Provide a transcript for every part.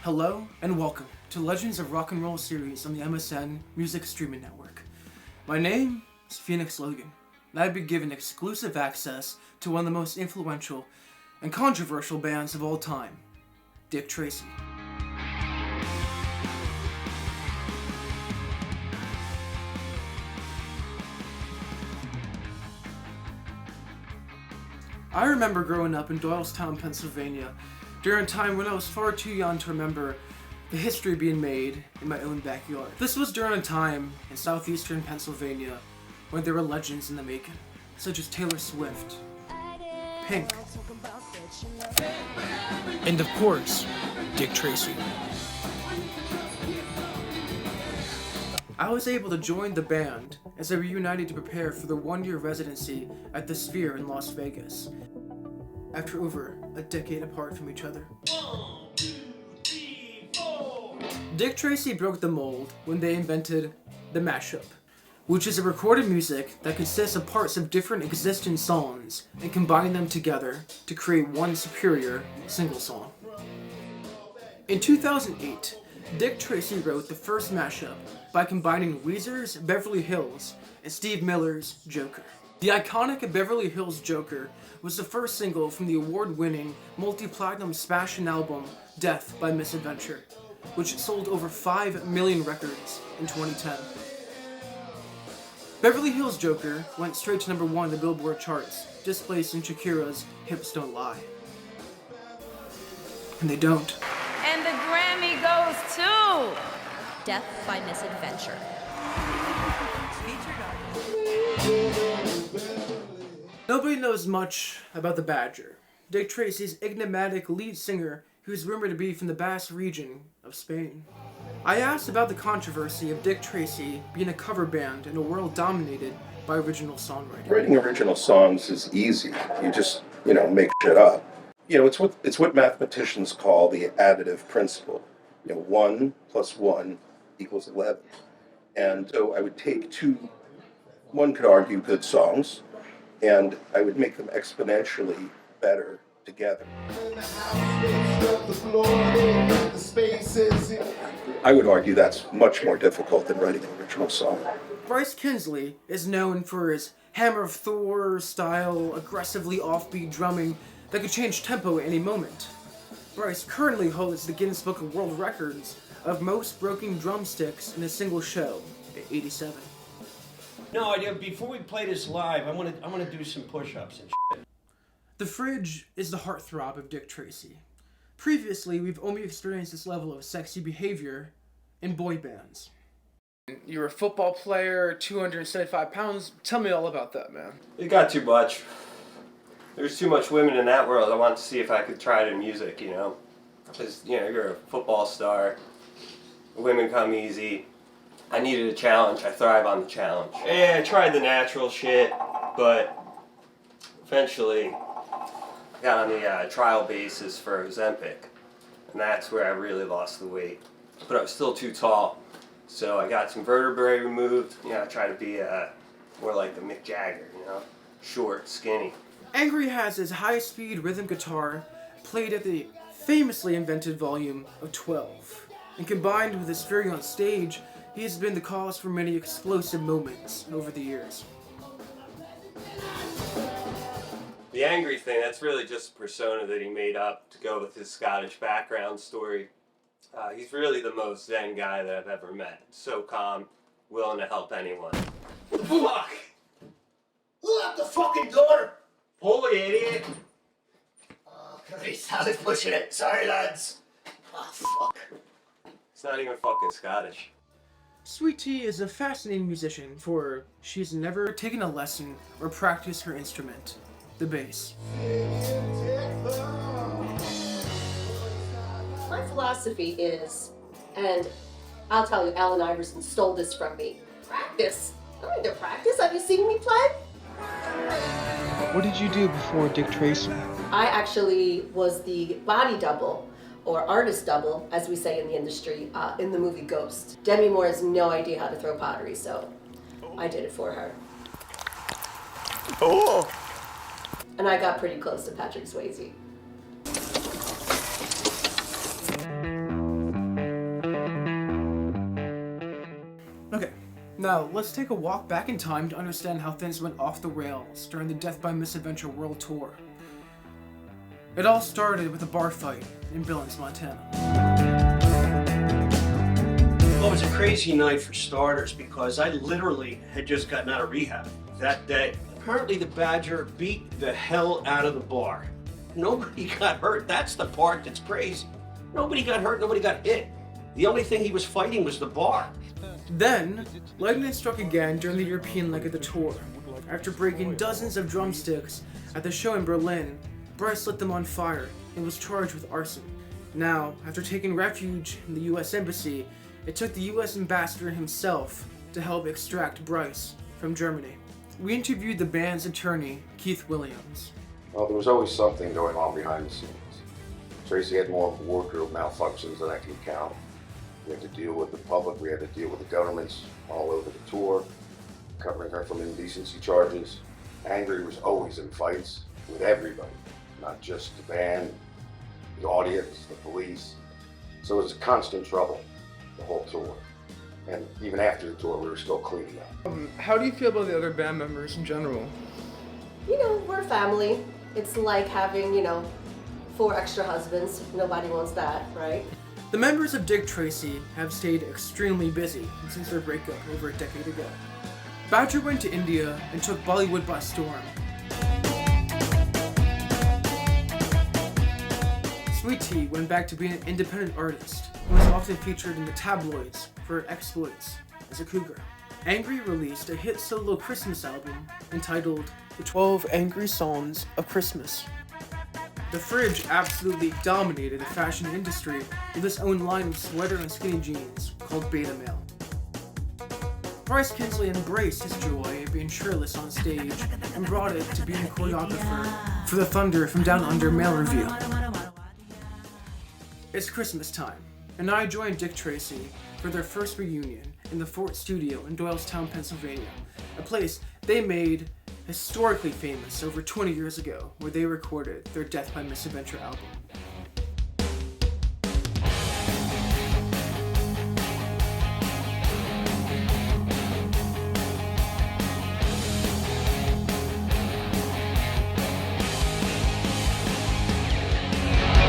Hello and welcome to Legends of Rock and Roll series on the MSN Music Streaming Network. My name is Phoenix Logan, and I've been given exclusive access to one of the most influential and controversial bands of all time, Dick Tracey. I remember growing up in Doylestown, Pennsylvania, during a time when I was far too young to remember the history being made in my own backyard. This was during a time in southeastern Pennsylvania when there were legends in the making, such as Taylor Swift, Pink, and of course, Dick Tracey. I was able to join the band as they reunited to prepare for the one-year residency at the Sphere in Las Vegas, after over a decade apart from each other. 1, 2, 3, 4. Dick Tracey broke the mold when they invented the mashup, which is a recorded music that consists of parts of different existing songs and combine them together to create one superior single song. In 2008, Dick Tracey wrote the first mashup by combining Weezer's Beverly Hills and Steve Miller's Joker. The iconic Beverly Hills Joker was the first single from the award-winning multi-platinum smashing album Death By Misadventure, which sold over 5 million records in 2010. Beverly Hills Joker went straight to number 1 in the Billboard charts, displacing Shakira's Hips Don't Lie. And they don't. And the Grammy goes to Death By Misadventure. Nobody knows much about the Badger, Dick Tracey's enigmatic lead singer who is rumored to be from the Basque region of Spain. I asked about the controversy of Dick Tracey being a cover band in a world dominated by original songwriting. Writing original songs is easy. You just, make shit up. It's what mathematicians call the additive principle. 1 plus 1 equals 11. And so I would take two, one could argue good songs, and I would make them exponentially better together. I would argue that's much more difficult than writing an original song. Bryce Kinsley is known for his Hammer of Thor style, aggressively offbeat drumming that could change tempo at any moment. Bryce currently holds the Guinness Book of World Records of most broken drumsticks in a single show at 87. No idea. Before we play this live, I want to do some push-ups and shit. The Fridge is the heartthrob of Dick Tracey. Previously, we've only experienced this level of sexy behavior in boy bands. You're a football player, 275 pounds. Tell me all about that, man. It got too much. There's too much women in that world. I wanted to see if I could try it in music, Because, you're a football star. Women come easy. I needed a challenge. I thrive on the challenge. Yeah, I tried the natural shit, but eventually I got on the trial basis for Ozempic. And that's where I really lost the weight. But I was still too tall. So I got some vertebrae removed. I tried to be more like the Mick Jagger, short, skinny. Angry has his high-speed rhythm guitar played at the famously invented volume of 12. And combined with his fury on stage, he has been the cause for many explosive moments over the years. The angry thing, that's really just a persona that he made up to go with his Scottish background story. He's really the most zen guy that I've ever met. So calm, willing to help anyone. Fuck! Look out the fucking door! Holy idiot! Oh, Christ, I was pushing it. Sorry, lads. Oh, fuck. It's not even fucking Scottish. Sweet Tea is a fascinating musician, for she's never taken a lesson or practiced her instrument, the bass. My philosophy is, and I'll tell you, Alan Iverson stole this from me. Practice. I don't need to practice. Have you seen me play? What did you do before Dick Tracey? I actually was the body double, or artist double, as we say in the industry, in the movie Ghost. Demi Moore has no idea how to throw pottery, so I did it for her. Oh! And I got pretty close to Patrick Swayze. Now, let's take a walk back in time to understand how things went off the rails during the Death by Misadventure World Tour. It all started with a bar fight in Billings, Montana. Well, it was a crazy night for starters because I literally had just gotten out of rehab that day. Apparently the Badger beat the hell out of the bar. Nobody got hurt. That's the part that's crazy. Nobody got hurt, nobody got hit. The only thing he was fighting was the bar. Then, lightning struck again during the European leg of the tour. After breaking dozens of drumsticks at the show in Berlin, Bryce lit them on fire and was charged with arson. Now, after taking refuge in the US Embassy, it took the US ambassador himself to help extract Bryce from Germany. We interviewed the band's attorney, Keith Williams. Well, there was always something going on behind the scenes. Tracey had more wardrobe malfunctions than I can count. We had to deal with the public, we had to deal with the governments all over the tour, covering her from indecency charges. Angry was always in fights with everybody, not just the band, the audience, the police. So it was constant trouble the whole tour. And even after the tour, we were still cleaning up. How do you feel about the other band members in general? You know, we're family. It's like having, 4 extra husbands. Nobody wants that, right? The members of Dick Tracey have stayed extremely busy since their breakup over a decade ago. Badger went to India and took Bollywood by storm. Sweet Tea went back to being an independent artist and was often featured in the tabloids for her exploits as a cougar. Angry released a hit solo Christmas album entitled The 12 Angry Songs of Christmas. The Fridge absolutely dominated the fashion industry with its own line of sweater and skinny jeans called Beta Male. Bryce Kinsley embraced his joy at being shirtless on stage and brought it to being a choreographer for the Thunder from Down Under male review. It's Christmas time, and I joined Dick Tracey for their first reunion in the Fort Studio in Doylestown, Pennsylvania, a place they made historically famous over 20 years ago, where they recorded their Death by Misadventure album.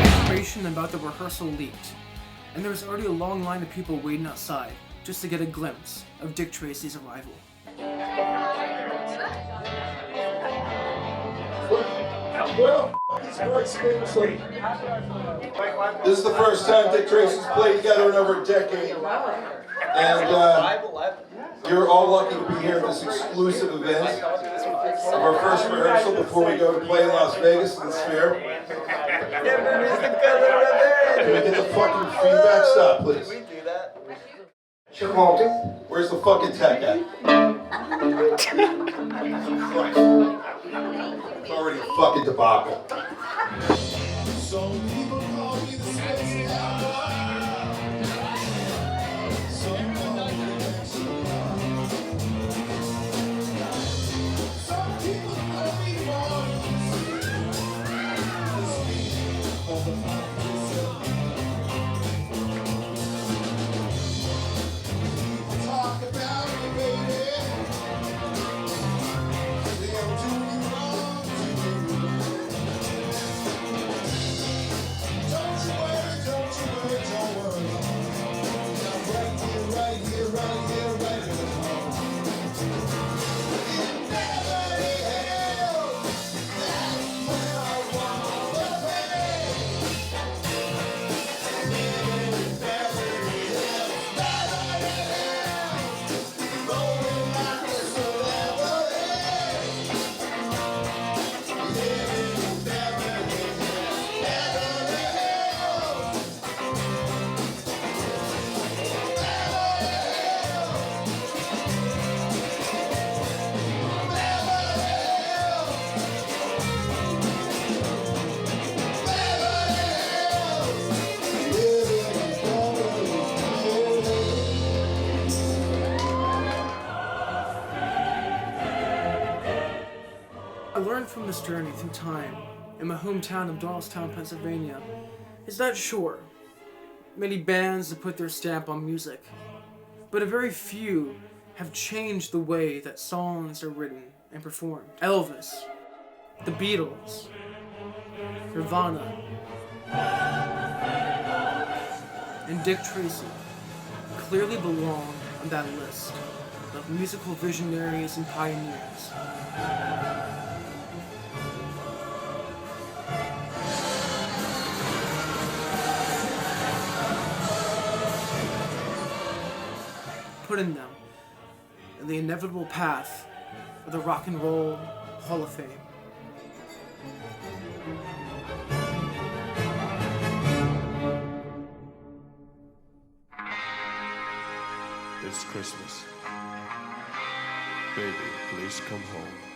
Information about the rehearsal leaked, and there was already a long line of people waiting outside just to get a glimpse of Dick Tracey's arrival. This is the first time Dick Tracey's played together in over a decade. And you're all lucky to be here at this exclusive event of our first rehearsal before we go to play in Las Vegas in the Sphere. Can we get the fucking feedback? Stop, please. Where's the fucking tech at? Christ. It's already a fucking debacle. Some people call me the space cowboy. Some call me the Mexican. Some people call me Talk about it, baby. They'll do you wrong to you. Don't you worry, don't you worry, don't worry. I'm right here, right here, right here, right here. In Beverly Hills, that's where I wanna be. In Beverly Hills, Beverly Hills, rolling like a celebrity. In Beverly Hills, Beverly Hills. I learned from this journey through time in my hometown of Doylestown, Pennsylvania, is that sure, many bands have put their stamp on music, but a very few have changed the way that songs are written and performed. Elvis, the Beatles, Nirvana, and Dick Tracey clearly belong on that list of musical visionaries and pioneers. Putting them in the inevitable path of the Rock and Roll Hall of Fame. It's Christmas. Baby, please come home.